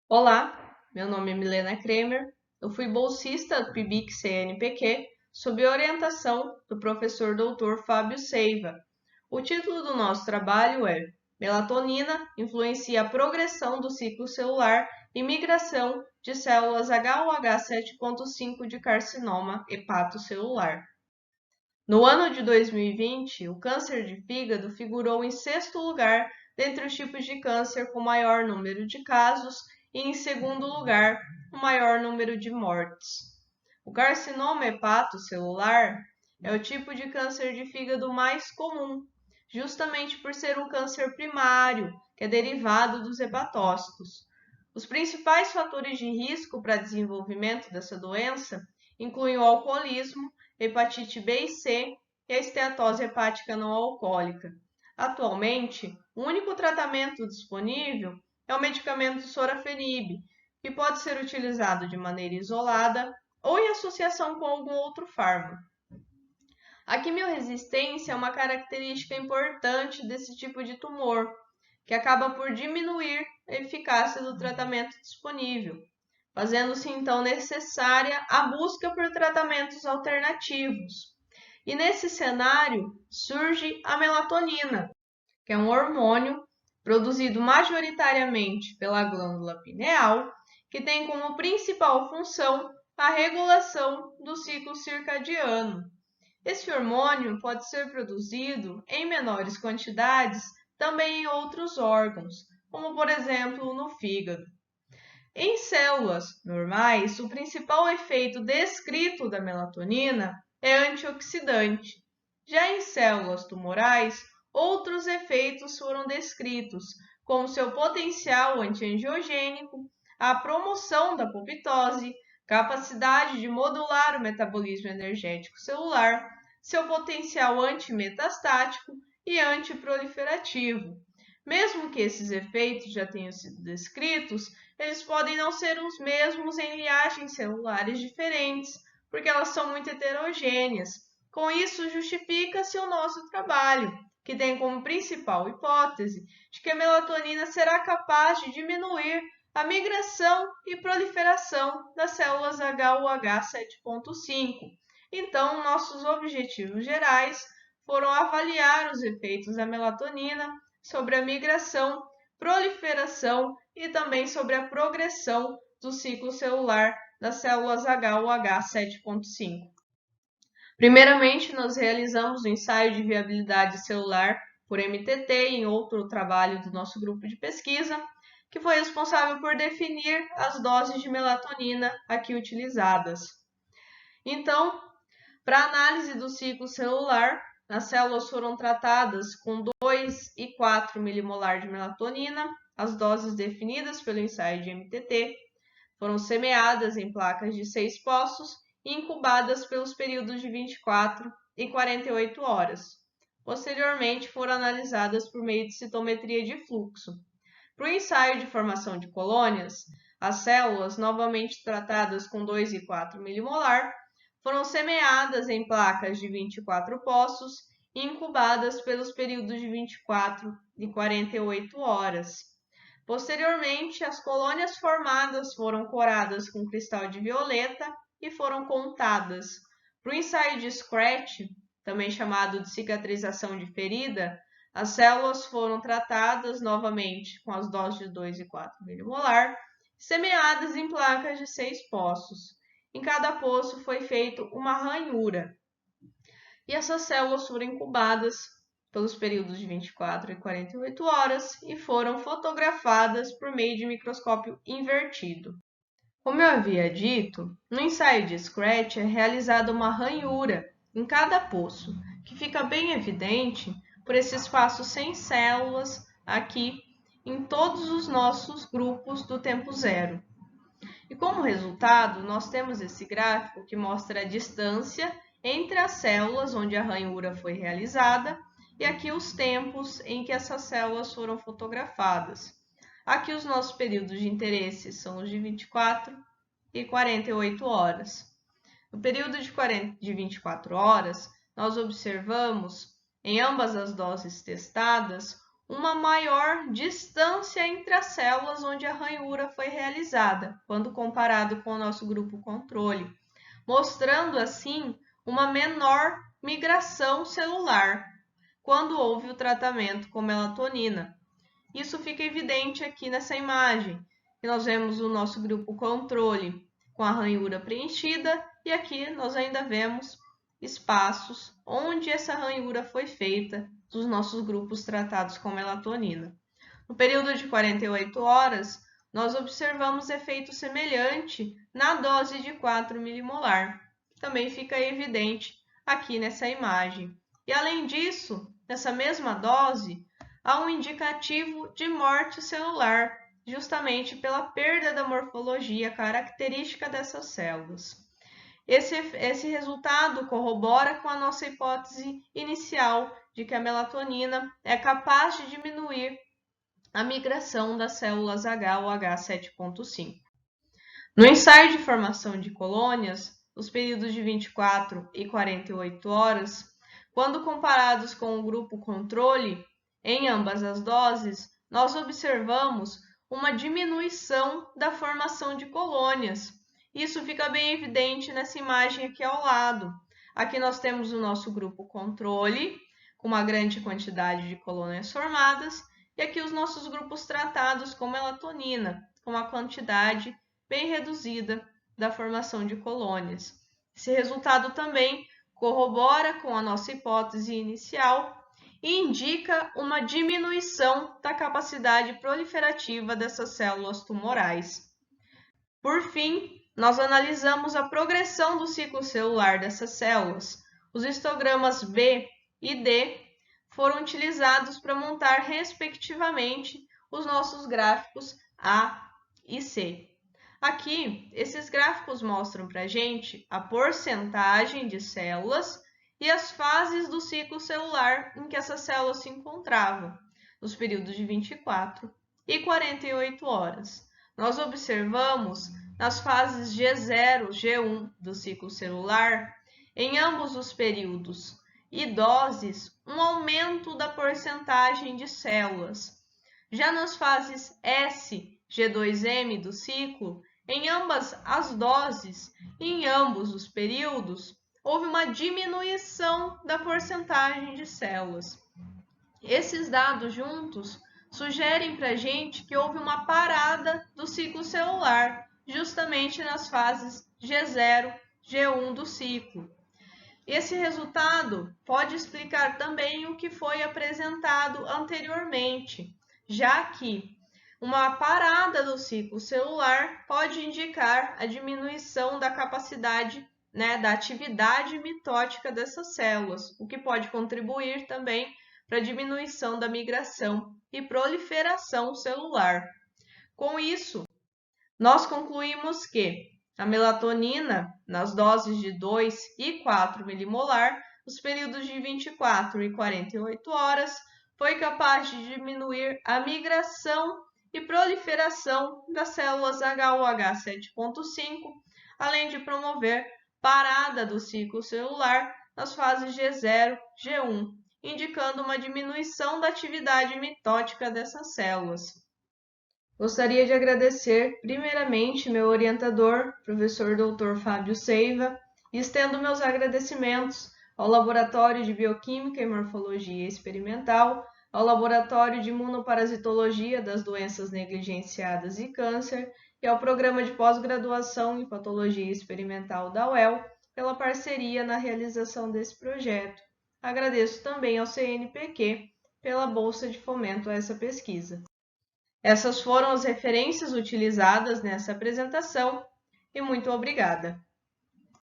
Olá, meu nome é Milena Kremer. Eu fui bolsista do PIBIC-CNPq sob orientação do professor Dr. Fábio Seiva. O título do nosso trabalho é Melatonina influencia a progressão do ciclo celular e migração de células HUH7.5 de carcinoma hepatocelular. No ano de 2020, o câncer de fígado figurou em sexto lugar dentre os tipos de câncer com maior número de casos e, em segundo lugar, o maior número de mortes. O carcinoma hepatocelular é o tipo de câncer de fígado mais comum, justamente por ser um câncer primário, que é derivado dos hepatócitos. Os principais fatores de risco para desenvolvimento dessa doença incluem o alcoolismo, hepatite B e C e a esteatose hepática não alcoólica. Atualmente, o único tratamento disponível é o medicamento sorafenib, que pode ser utilizado de maneira isolada ou em associação com algum outro fármaco. A quimiorresistência é uma característica importante desse tipo de tumor, que acaba por diminuir a eficácia do tratamento disponível, fazendo-se então necessária a busca por tratamentos alternativos. E nesse cenário surge a melatonina, que é um hormônio produzido majoritariamente pela glândula pineal, que tem como principal função a regulação do ciclo circadiano. Esse hormônio pode ser produzido em menores quantidades também em outros órgãos, como por exemplo no fígado. Em células normais, o principal efeito descrito da melatonina é antioxidante. Já em células tumorais, outros efeitos foram descritos, como seu potencial antiangiogênico, a promoção da apoptose, capacidade de modular o metabolismo energético celular, seu potencial antimetastático e antiproliferativo. Mesmo que esses efeitos já tenham sido descritos, eles podem não ser os mesmos em linhagens celulares diferentes, porque elas são muito heterogêneas. Com isso, justifica-se o nosso trabalho, que tem como principal hipótese de que a melatonina será capaz de diminuir a migração e proliferação das células HUH7.5. Então, nossos objetivos gerais foram avaliar os efeitos da melatonina sobre a migração, proliferação e também sobre a progressão do ciclo celular das células HUH7.5. Primeiramente, nós realizamos o ensaio de viabilidade celular por MTT em outro trabalho do nosso grupo de pesquisa, que foi responsável por definir as doses de melatonina aqui utilizadas. Então, para análise do ciclo celular, as células foram tratadas com 2 e 4 milimolar de melatonina, as doses definidas pelo ensaio de MTT, foram semeadas em placas de 6 poços e incubadas pelos períodos de 24 e 48 horas. Posteriormente, foram analisadas por meio de citometria de fluxo. Para o ensaio de formação de colônias, as células, novamente tratadas com 2 e 4 milimolar, foram semeadas em placas de 24 poços e incubadas pelos períodos de 24 e 48 horas. Posteriormente, as colônias formadas foram coradas com cristal de violeta e foram contadas. Para o ensaio de Scratch, também chamado de cicatrização de ferida, as células foram tratadas novamente com as doses de 2 e 4 milimolar, semeadas em placas de 6 poços. Em cada poço foi feita uma ranhura. E essas células foram incubadas pelos períodos de 24 e 48 horas e foram fotografadas por meio de microscópio invertido. Como eu havia dito, no ensaio de Scratch é realizada uma ranhura em cada poço, que fica bem evidente por esse espaço sem células aqui em todos os nossos grupos do tempo zero. E como resultado, nós temos esse gráfico que mostra a distância entre as células onde a ranhura foi realizada e aqui os tempos em que essas células foram fotografadas. Aqui os nossos períodos de interesse são os de 24 e 48 horas. No período de 24 horas, nós observamos, em ambas as doses testadas, uma maior distância entre as células onde a ranhura foi realizada, quando comparado com o nosso grupo controle, mostrando assim uma menor migração celular quando houve o tratamento com melatonina. Isso fica evidente aqui nessa imagem, que nós vemos o nosso grupo controle com a ranhura preenchida e aqui nós ainda vemos espaços onde essa ranhura foi feita dos nossos grupos tratados com melatonina. No período de 48 horas, nós observamos efeito semelhante na dose de 4 milimolar, que também fica evidente aqui nessa imagem. E além disso, nessa mesma dose, há um indicativo de morte celular, justamente pela perda da morfologia característica dessas células. Esse resultado corrobora com a nossa hipótese inicial de que a melatonina é capaz de diminuir a migração das células H ou H7.5. No ensaio de formação de colônias, os períodos de 24 e 48 horas, quando comparados com o grupo controle, em ambas as doses, nós observamos uma diminuição da formação de colônias. Isso fica bem evidente nessa imagem aqui ao lado. Aqui nós temos o nosso grupo controle, com uma grande quantidade de colônias formadas, e aqui os nossos grupos tratados com melatonina, com uma quantidade bem reduzida da formação de colônias. Esse resultado também corrobora com a nossa hipótese inicial e indica uma diminuição da capacidade proliferativa dessas células tumorais. Por fim, nós analisamos a progressão do ciclo celular dessas células. Os histogramas B e D foram utilizados para montar, respectivamente, os nossos gráficos A e C. Aqui, esses gráficos mostram para a gente a porcentagem de células e as fases do ciclo celular em que essas células se encontravam, nos períodos de 24 e 48 horas. Nós observamos nas fases G0, G1 do ciclo celular, em ambos os períodos e doses, um aumento da porcentagem de células. Já nas fases S, G2M do ciclo, em ambas as doses e em ambos os períodos, houve uma diminuição da porcentagem de células. Esses dados juntos sugerem para a gente que houve uma parada do ciclo celular, justamente nas fases G0, G1 do ciclo. Esse resultado pode explicar também o que foi apresentado anteriormente, já que uma parada do ciclo celular pode indicar a diminuição da capacidade, da atividade mitótica dessas células, o que pode contribuir também para a diminuição da migração e proliferação celular. Com isso, nós concluímos que a melatonina, nas doses de 2 e 4 milimolar, nos períodos de 24 e 48 horas, foi capaz de diminuir a migração e proliferação das células HUH7.5, além de promover parada do ciclo celular nas fases G0, G1, indicando uma diminuição da atividade mitótica dessas células. Gostaria de agradecer, primeiramente, meu orientador, professor Dr. Fábio Seiva, e estendo meus agradecimentos ao Laboratório de Bioquímica e Morfologia Experimental, ao Laboratório de Imunoparasitologia das Doenças Negligenciadas e Câncer e ao Programa de Pós-Graduação em Patologia Experimental da UEL pela parceria na realização desse projeto. Agradeço também ao CNPq pela bolsa de fomento a essa pesquisa. Essas foram as referências utilizadas nessa apresentação e muito obrigada.